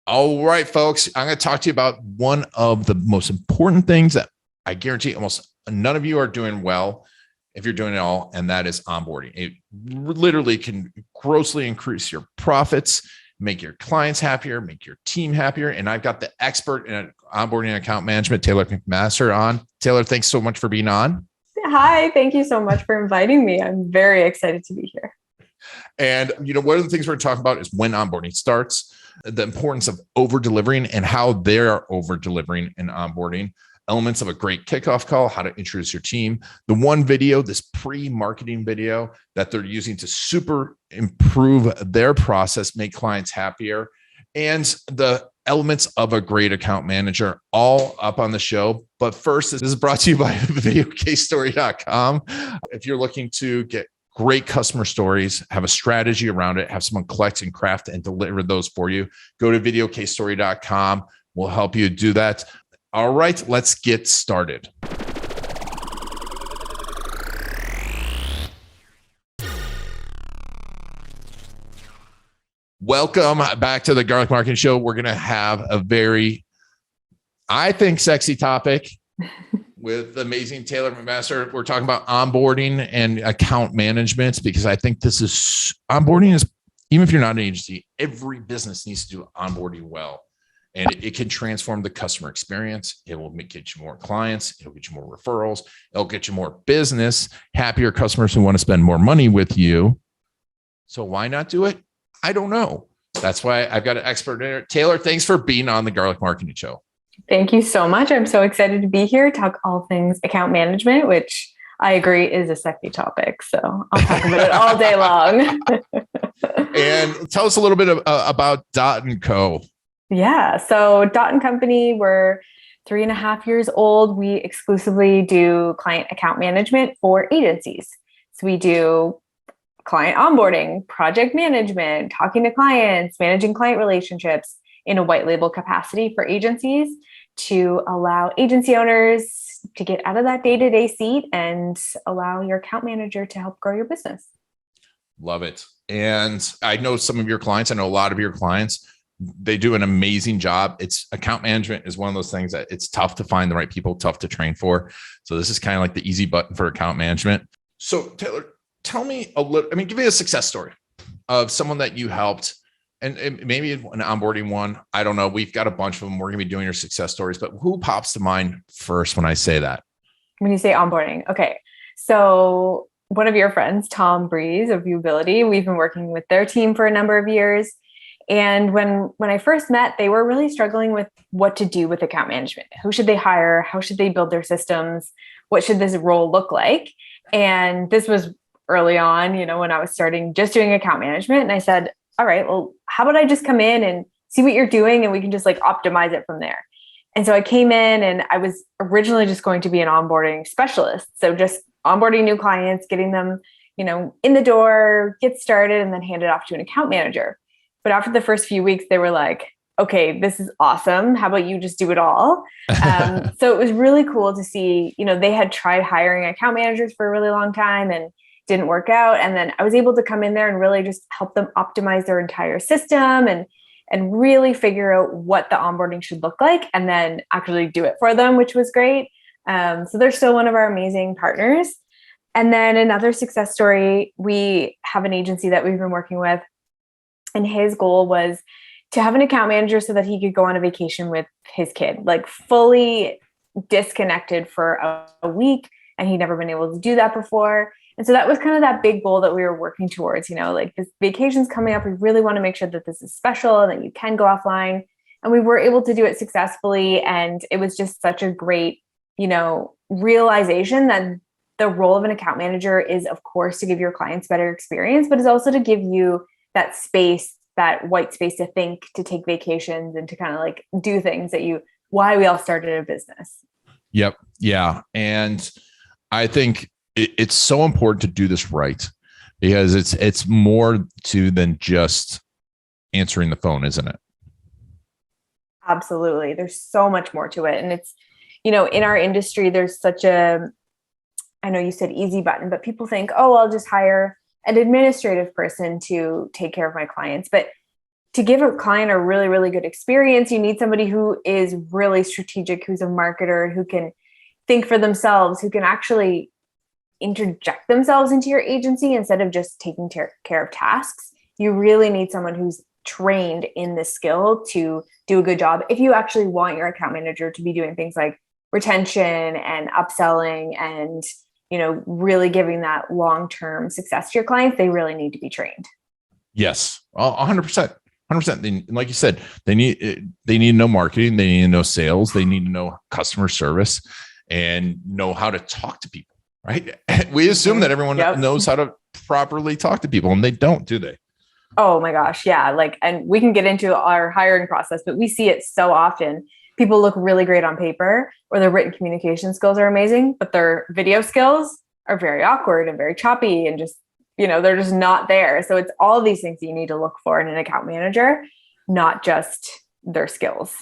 All right, folks, I'm going to talk to you about one of the most important things that I guarantee almost none of you are doing well if you're doing it all, and that is onboarding. It literally can grossly increase your profits, make your clients happier, make your team happier. And I've got the expert in onboarding and account management, Taylor McMaster, on. Taylor, thanks so much for being on. Hi, thank you so much for inviting me. I'm very excited to be here. And, one of the things we're talking about is when onboarding starts, the importance of over-delivering and how they're over-delivering in onboarding, elements of a great kickoff call, how to introduce your team, the one video, this pre-marketing video that they're using to super improve their process, make clients happier, and the elements of a great account manager, all up on the show. But first, this is brought to you by videocasestory.com. If you're looking to get great customer stories, have a strategy around it, have someone collect and craft and deliver those for you, go to videocasestory.com. We'll help you do that. All right, let's get started. Welcome back to the Garlic Marketing Show. We're going to have a very, I think, sexy topic with the amazing Taylor McMaster. We're talking about onboarding and account management, because I think onboarding is, even if you're not an agency, every business needs to do onboarding well. And it can transform the customer experience. It will get you more clients. It'll get you more referrals. It'll get you more business, happier customers who want to spend more money with you. So why not do it? I don't know. That's why I've got an expert in it. Taylor, thanks for being on the Garlic Marketing Show. Thank you so much. I'm so excited to be here, talk all things account management, which I agree is a sexy topic. So I'll talk about it all day long. And tell us a little bit about Dot & Co. Yeah. So Dot & Company, we're 3.5 years old. We exclusively do client account management for agencies. So we do client onboarding, project management, talking to clients, managing client relationships in a white label capacity for agencies to allow agency owners to get out of that day-to-day seat and allow your account manager to help grow your business. Love it. And I know some of your clients, I know a lot of your clients, they do an amazing job. Account management is one of those things that it's tough to find the right people, tough to train for. So this is kind of like the easy button for account management. So Taylor, tell me give me a success story of someone that you helped, and maybe an onboarding one. I don't know. We've got a bunch of them. We're going to be doing your success stories, but who pops to mind first when I say that? When you say onboarding. Okay. So one of your friends, Tom Breeze of Youve, we've been working with their team for a number of years. And when I first met, they were really struggling with what to do with account management. Who should they hire? How should they build their systems? What should this role look like? And this was early on, when I was starting just doing account management. And I said, all right, well, how about I just come in and see what you're doing and we can just optimize it from there. And so I came in, and I was originally just going to be an onboarding specialist. So just onboarding new clients, getting them, in the door, get started, and then hand it off to an account manager. But after the first few weeks, they were like, okay, this is awesome. How about you just do it all? So it was really cool to see, they had tried hiring account managers for a really long time and didn't work out. And then I was able to come in there and really just help them optimize their entire system and really figure out what the onboarding should look like, and then actually do it for them, which was great. So they're still one of our amazing partners. And then another success story, we have an agency that we've been working with, and his goal was to have an account manager so that he could go on a vacation with his kid, fully disconnected for a week. And he'd never been able to do that before. And so that was kind of that big goal that we were working towards, this vacation's coming up. We really want to make sure that this is special and that you can go offline. And we were able to do it successfully. And it was just such a great, realization that the role of an account manager is, of course, to give your clients better experience, but is also to give you that space, that white space to think, to take vacations, and to kind of do things why we all started a business. Yep. Yeah. And I think it's so important to do this right, because it's more than just answering the phone, isn't it? Absolutely. There's so much more to it. And it's, in our industry, there's such I know you said easy button, but people think, oh, I'll just hire an administrative person to take care of my clients. But to give a client a really, really good experience, you need somebody who is really strategic, who's a marketer, who can think for themselves, who can actually interject themselves into your agency instead of just taking care of tasks. You really need someone who's trained in this skill to do a good job. If you actually want your account manager to be doing things like retention and upselling and, really giving that long-term success to your clients, they really need to be trained. Yes, 100%. 100%. Like you said, they need to know marketing. They need to know sales. They need to know customer service and know how to talk to people, right? We assume that everyone knows how to properly talk to people, and they don't, do they? Oh my gosh. Yeah. And we can get into our hiring process, but we see it so often. People look really great on paper, or their written communication skills are amazing, but their video skills are very awkward and very choppy and just, they're just not there. So it's all these things that you need to look for in an account manager, not just their skills.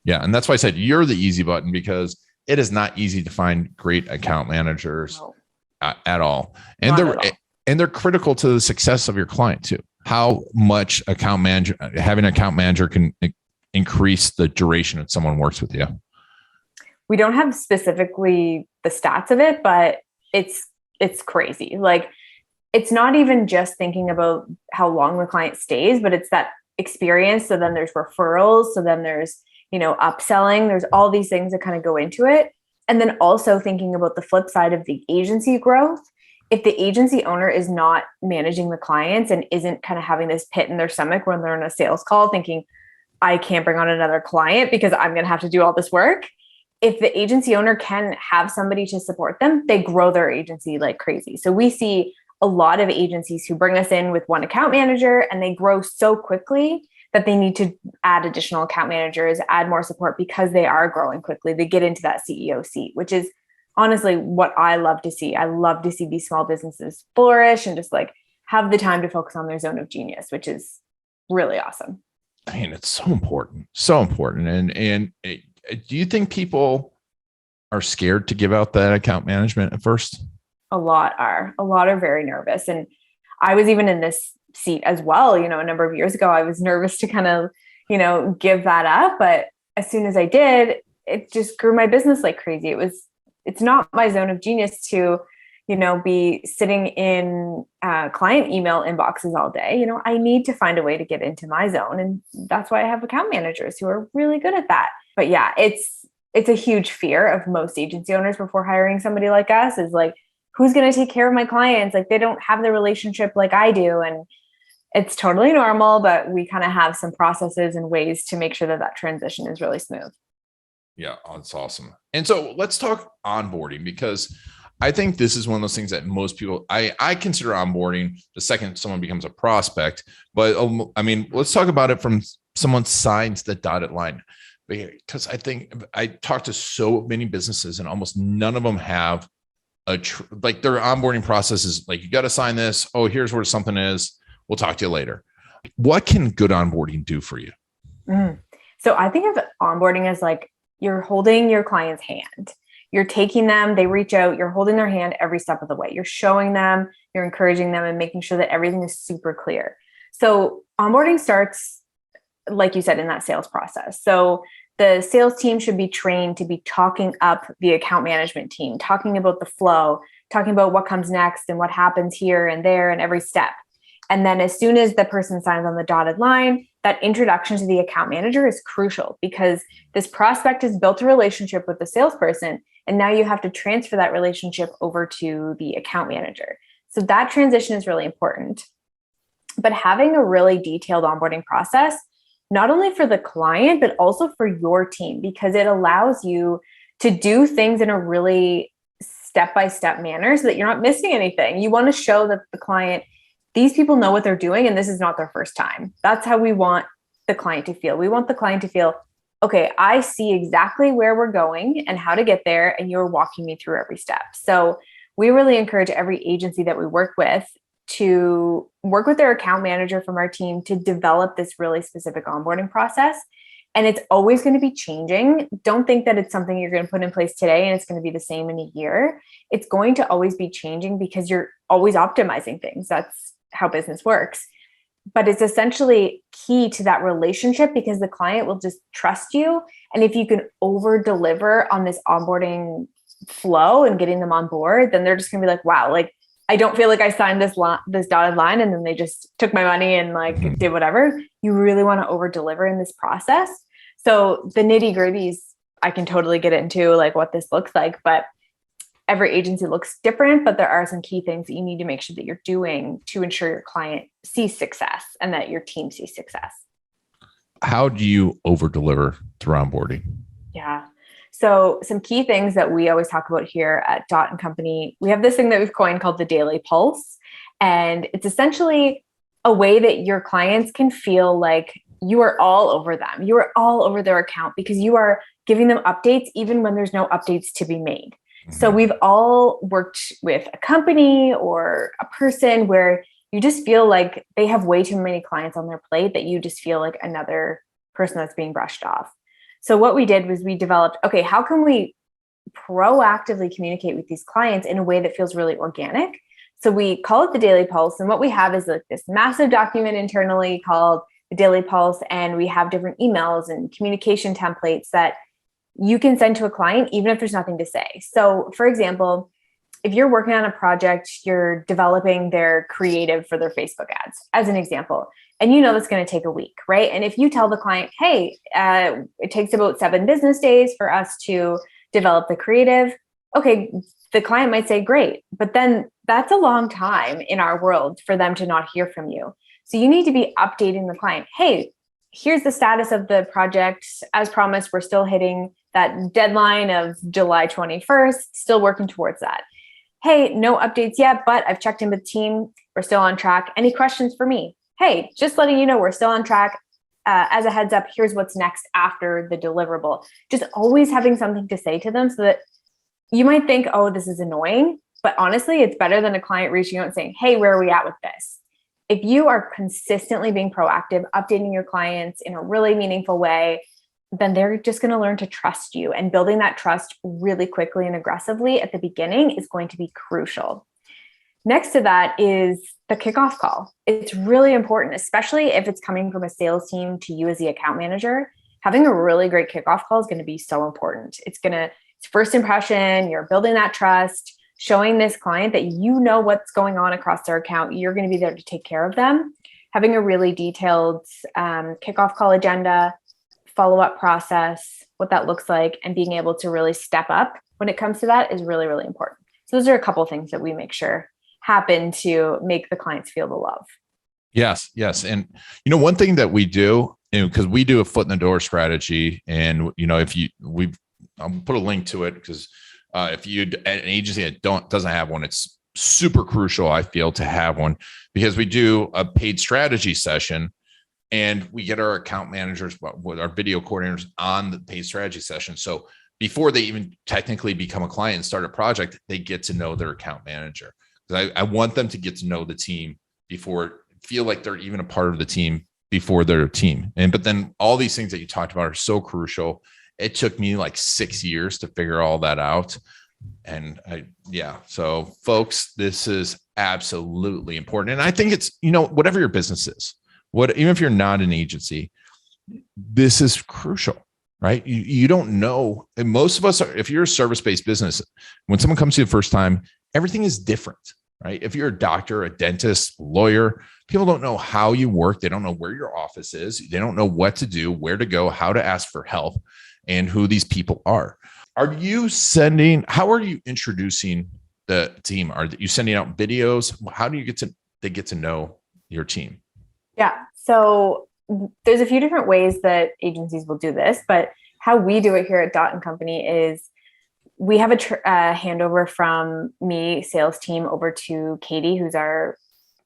Yeah. And that's why I said you're the easy button, because it is not easy to find great account managers at all. And they're critical to the success of your client too. How much having an account manager can increase the duration that someone works with you. We don't have specifically the stats of it, but it's crazy. It's not even just thinking about how long the client stays, but it's that experience. So then there's referrals. So then there's, upselling. There's all these things that kind of go into it. And then also thinking about the flip side of the agency growth. If the agency owner is not managing the clients and isn't kind of having this pit in their stomach when they're on a sales call thinking, I can't bring on another client because I'm going to have to do all this work. If the agency owner can have somebody to support them, they grow their agency like crazy. So we see a lot of agencies who bring us in with one account manager and they grow so quickly that they need to add additional account managers, add more support because they are growing quickly. They get into that CEO seat, which is honestly what I love to see. I love to see these small businesses flourish and just have the time to focus on their zone of genius, which is really awesome. I mean, it's so important, so important. And do you think people are scared to give out that account management at first? A lot are very nervous. And I was even in this seat as well. A number of years ago, I was nervous to kind of, give that up. But as soon as I did, it just grew my business like crazy. It's not my zone of genius to, be sitting in client email inboxes all day. I need to find a way to get into my zone. And that's why I have account managers who are really good at that. But yeah, it's a huge fear of most agency owners before hiring somebody like us is who's going to take care of my clients? They don't have the relationship like I do. And it's totally normal, but we kind of have some processes and ways to make sure that transition is really smooth. Yeah, that's awesome. And so let's talk onboarding, because I think this is one of those things that most people, I consider onboarding the second someone becomes a prospect. But let's talk about it from someone signs the dotted line. Because I think I talked to so many businesses and almost none of them have their onboarding process is you got to sign this. Oh, here's where something is. We'll talk to you later. What can good onboarding do for you? So I think of onboarding as you're holding your client's hand. You're taking them, they reach out, you're holding their hand every step of the way. You're showing them, you're encouraging them, and making sure that everything is super clear. So onboarding starts, like you said, in that sales process. So the sales team should be trained to be talking up the account management team, talking about the flow, talking about what comes next and what happens here and there and every step. And then as soon as the person signs on the dotted line, that introduction to the account manager is crucial because this prospect has built a relationship with the salesperson. And now you have to transfer that relationship over to the account manager. So that transition is really important. But having a really detailed onboarding process, not only for the client, but also for your team, because it allows you to do things in a really step-by-step manner so that you're not missing anything. You want to show that the client, these people know what they're doing and this is not their first time. That's how we want the client to feel. We want the client to feel, okay, I see exactly where we're going and how to get there, and you're walking me through every step. So we really encourage every agency that we work with to work with their account manager from our team to develop this really specific onboarding process. And it's always going to be changing. Don't think that it's something you're going to put in place today and it's going to be the same in a year. It's going to always be changing because you're always optimizing things. That's how business works. but it's essentially key to that relationship because the client will just trust you. And if you can over deliver on this onboarding flow and getting them on board, then they're just gonna be like, wow, like I don't feel like I signed this dotted line and then they just took my money and like did whatever. You really want to over deliver in this process. So the nitty gritties, I can totally get into like what this looks like, but every agency looks different, but there are some key things that you need to make sure that you're doing to ensure your client sees success and that your team sees success. How do you over deliver through onboarding? Yeah. So some key things that we always talk about here at Dot & Company, we have this thing that we've coined called the daily pulse. And it's essentially a way that your clients can feel like you are all over them. You are all over their account because you are giving them updates even when there's no updates to be made. So we've all worked with a company or a person where you just feel like they have way too many clients on their plate that you just feel like another person that's being brushed off. So what we did was we developed, okay, how can we proactively communicate with these clients in a way that feels really organic? So we call it the Daily Pulse. And what we have is like this massive document internally called the Daily Pulse. And we have different emails and communication templates that you can send to a client, even if there's nothing to say. So for example, if you're working on a project, you're developing their creative for their Facebook ads, as an example, and you know that's going to take a week, right? And if you tell the client, hey, it takes about 7 business days for us to develop the creative, okay, the client might say, great, but then that's a long time in our world for them to not hear from you. So you need to be updating the client. Hey, here's the status of the project. As promised, we're still hitting that deadline of July 21st, still working towards that. Hey, no updates yet, but I've checked in with the team. We're still on track. Any questions for me? Hey, just letting you know we're still on track. As a heads up, here's what's next after the deliverable. Just always having something to say to them so that you might think, oh, this is annoying, but honestly, it's better than a client reaching out and saying, hey, where are we at with this? If you are consistently being proactive, updating your clients in a really meaningful way, then they're just going to learn to trust you. And building that trust really quickly and aggressively at the beginning is going to be crucial. Next to that is the kickoff call. It's really important, especially if it's coming from a sales team to you as the account manager. Having a really great kickoff call is going to be so important. It's first impression, you're building that trust, showing this client that you know what's going on across their account. You're going to be there to take care of them. Having a really detailed kickoff call agenda, follow-up process, what that looks like, and being able to really step up when it comes to that is really, really important. So those are a couple of things that we make sure happen to make the clients feel the love. Yes. And one thing that we do, because we do a foot in the door strategy, and I'll put a link to it because if you an agency that doesn't have one, it's super crucial, I feel, to have one, because we do a paid strategy session. And we get our account managers with our video coordinators on the paid strategy session. So before they even technically become a client and start a project, they get to know their account manager. Because I want them to get to know the team feel like they're even a part of the team before they're a team. But then all these things that you talked about are so crucial. It took me like 6 years to figure all that out. And so folks, this is absolutely important. And I think it's, whatever your business is, even if you're not an agency, this is crucial, right? You don't know. And most of us are, if you're a service-based business, when someone comes to you the first time, everything is different, right? If you're a doctor, a dentist, lawyer, people don't know how you work. They don't know where your office is. They don't know what to do, where to go, how to ask for help, and who these people are. How are you introducing the team? Are you sending out videos? How do you get to know your team? Yeah. So there's a few different ways that agencies will do this, but how we do it here at Dot & Company is we have a handover from me, sales team, over to Katie, who's our,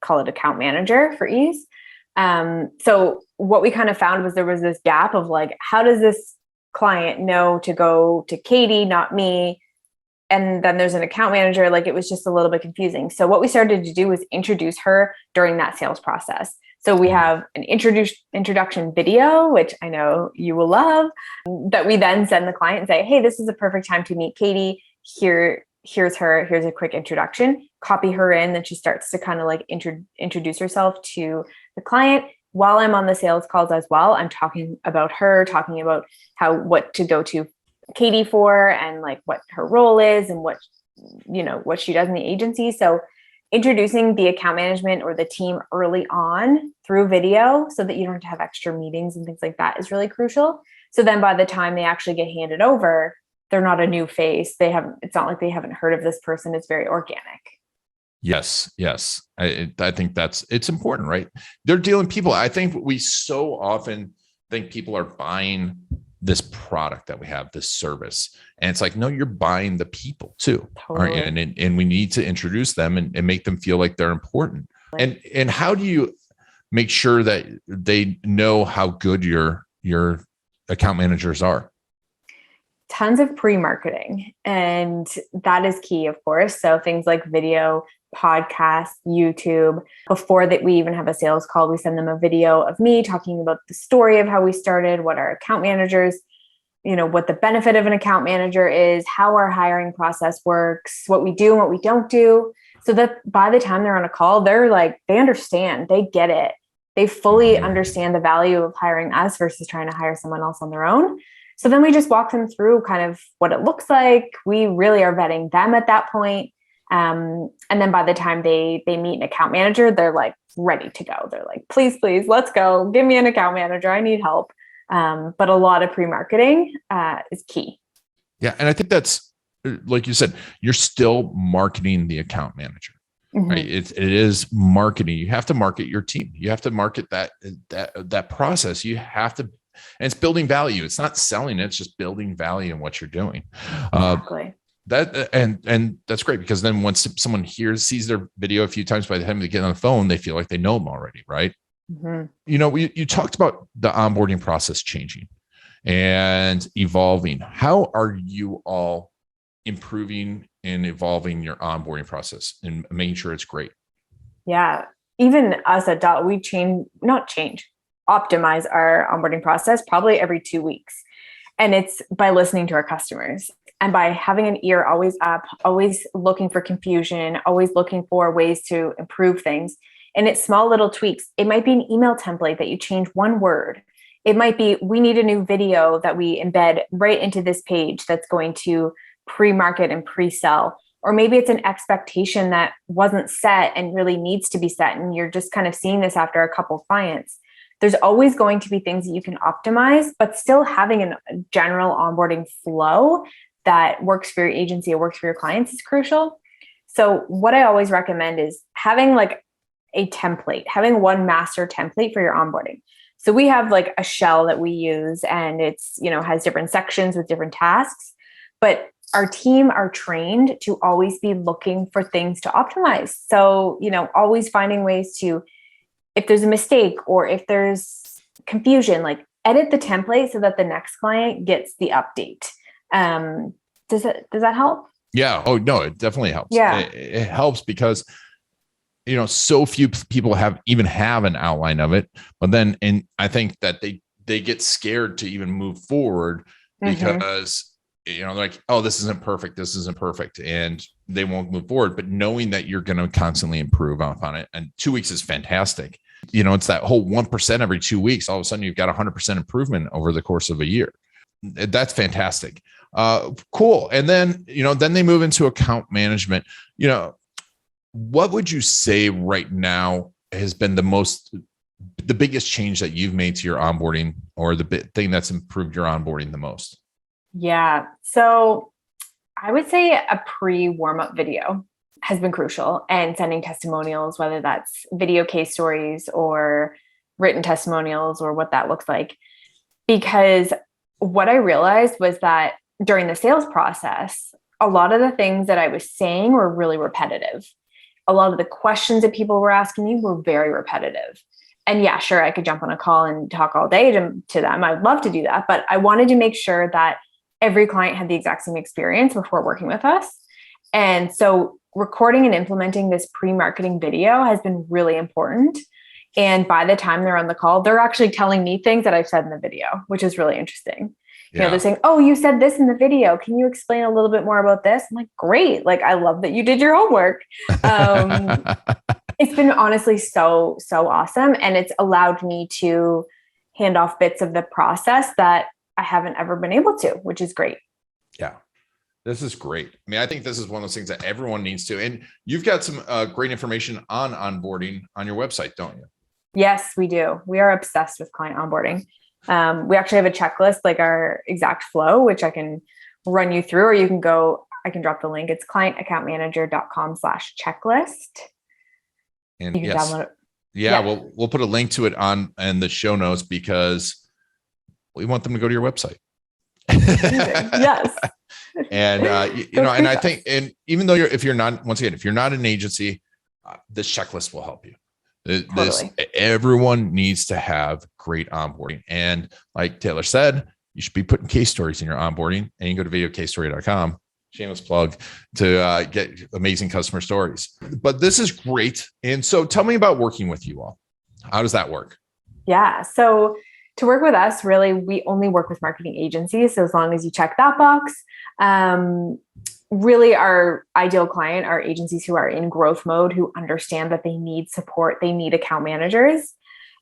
call it account manager for ease. So what we kind of found was there was this gap of like, how does this client know to go to Katie, not me? And then there's an account manager. Like, it was just a little bit confusing. So what we started to do was introduce her during that sales process. So we have an introduction video, which I know you will love, that we then send the client and say, hey, this is a perfect time to meet Katie. Here's her. Here's a quick introduction. Copy her in. Then she starts to kind of like introduce herself to the client. While I'm on the sales calls as well, I'm talking about her, talking about what to go to Katie for, and like what her role is and what she does in the agency. So introducing the account management or the team early on through video so that you don't have extra meetings and things like that is really crucial. So then by the time they actually get handed over, they're not a new face. It's not like they haven't heard of this person. It's very organic. Yes. I think it's important, right? They're dealing people. I think we so often think people are buying this product that we have, this service. And it's like, no, you're buying the people too. Totally. Right? And we need to introduce them and make them feel like they're important. And how do you make sure that they know how good your account managers are? Tons of pre-marketing. And that is key, of course. So things like video, podcast, YouTube. Before that we even have a sales call, we send them a video of me talking about the story of how we started, what our account managers, what the benefit of an account manager is, how our hiring process works, what we do and what we don't do. So that by the time they're on a call, they're like, they understand, they get it. They fully understand the value of hiring us versus trying to hire someone else on their own. So then we just walk them through kind of what it looks like. We really are vetting them at that point. And then by the time they meet an account manager, they're like ready to go. They're like, please, let's go. Give me an account manager. I need help. But a lot of pre-marketing is key. Yeah. And I think that's, like you said, you're still marketing the account manager, right? It is marketing. You have to market your team. You have to market that process. You have to, and it's building value. It's not selling it. It's just building value in what you're doing. Exactly. And that's great, because then once someone sees their video a few times, by the time they get on the phone, they feel like they know them already, right? You talked about the onboarding process changing and evolving. How are you all improving and evolving your onboarding process and making sure it's great? Yeah, even us at Dot, we optimize our onboarding process probably every 2 weeks, and it's by listening to our customers. And by having an ear always up, always looking for confusion, always looking for ways to improve things. And it's small little tweaks. It might be an email template that you change one word. It might be, we need a new video that we embed right into this page that's going to pre-market and pre-sell. Or maybe it's an expectation that wasn't set and really needs to be set. And you're just kind of seeing this after a couple of clients. There's always going to be things that you can optimize, but still having a general onboarding flow that works for your agency, it works for your clients is crucial. So what I always recommend is having like a template, having one master template for your onboarding. So we have like a shell that we use, and it's, has different sections with different tasks, but our team are trained to always be looking for things to optimize. So, always finding ways to, if there's a mistake or if there's confusion, like edit the template so that the next client gets the update. Does that help? Yeah. Oh no, it definitely helps. Yeah. It helps because, so few people have an outline of it, but then, and I think that they get scared to even move forward because, they're like, oh, this isn't perfect. And they won't move forward, but knowing that you're going to constantly improve on it. And 2 weeks is fantastic. It's that whole 1% every 2 weeks. All of a sudden you've got 100% improvement over the course of a year. That's fantastic. Cool. And then, then they move into account management. What would you say right now has been the biggest change that you've made to your onboarding, or the thing that's improved your onboarding the most? Yeah. So I would say a pre-warm-up video has been crucial, and sending testimonials, whether that's video case stories or written testimonials or what that looks like. Because what I realized was that during the sales process, a lot of the things that I was saying were really repetitive. A lot of the questions that people were asking me were very repetitive. And yeah, sure, I could jump on a call and talk all day to them. I'd love to do that. But I wanted to make sure that every client had the exact same experience before working with us. And so recording and implementing this pre-marketing video has been really important. And by the time they're on the call, they're actually telling me things that I've said in the video, which is really interesting. Yeah. They're saying, oh, you said this in the video. Can you explain a little bit more about this? I'm like, great. Like, I love that you did your homework. And It's been honestly so awesome. And it's allowed me to hand off bits of the process that I haven't ever been able to, which is great. Yeah. This is great. I mean, I think this is one of those things that everyone needs to. And you've got some great information on onboarding on your website, don't you? Yes, we do. We are obsessed with client onboarding. We actually have a checklist, like our exact flow, which I can run you through, or you can go, I can drop the link. It's clientaccountmanager.com/checklist. And you can download it. Yeah, we'll put a link to it on in the show notes because we want them to go to your website. Yes. And and I think, and even though if you're not an agency, this checklist will help you. Everyone needs to have great onboarding. And like Taylor said, you should be putting case stories in your onboarding, and you can go to videocasestory.com, shameless plug, to get amazing customer stories. But this is great. And so tell me about working with you all. How does that work? Yeah. So to work with us, really, we only work with marketing agencies. So as long as you check that box, really our ideal client are agencies who are in growth mode, who understand that they need support, they need account managers.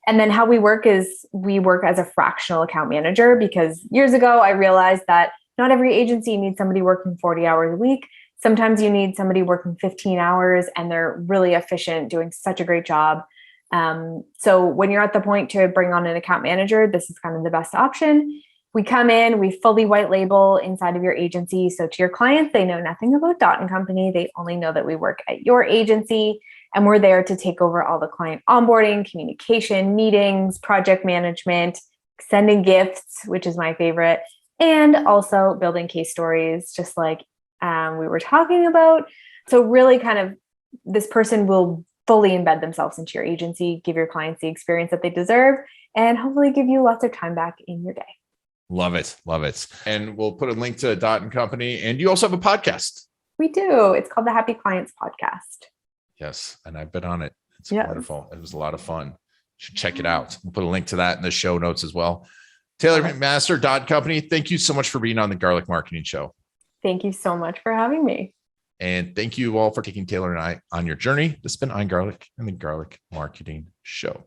And then how we work is we work as a fractional account manager, because years ago, I realized that not every agency needs somebody working 40 hours a week. Sometimes you need somebody working 15 hours and they're really efficient, doing such a great job. So when you're at the point to bring on an account manager, this is kind of the best option. We come in, we fully white label inside of your agency. So to your clients, they know nothing about Dot & Company. They only know that we work at your agency, and we're there to take over all the client onboarding, communication, meetings, project management, sending gifts, which is my favorite, and also building case stories, just like we were talking about. So really kind of this person will fully embed themselves into your agency, give your clients the experience that they deserve, and hopefully give you lots of time back in your day. Love it. Love it. And we'll put a link to Dot & Company. And you also have a podcast. We do. It's called the Happy Clients Podcast. Yes. And I've been on it. It's wonderful. It was a lot of fun. You should check it out. We'll put a link to that in the show notes as well. Taylor McMaster, Dot & Company, thank you so much for being on the Garlic Marketing Show. Thank you so much for having me. And thank you all for taking Taylor and I on your journey. This has been I'm Garlic and the Garlic Marketing Show.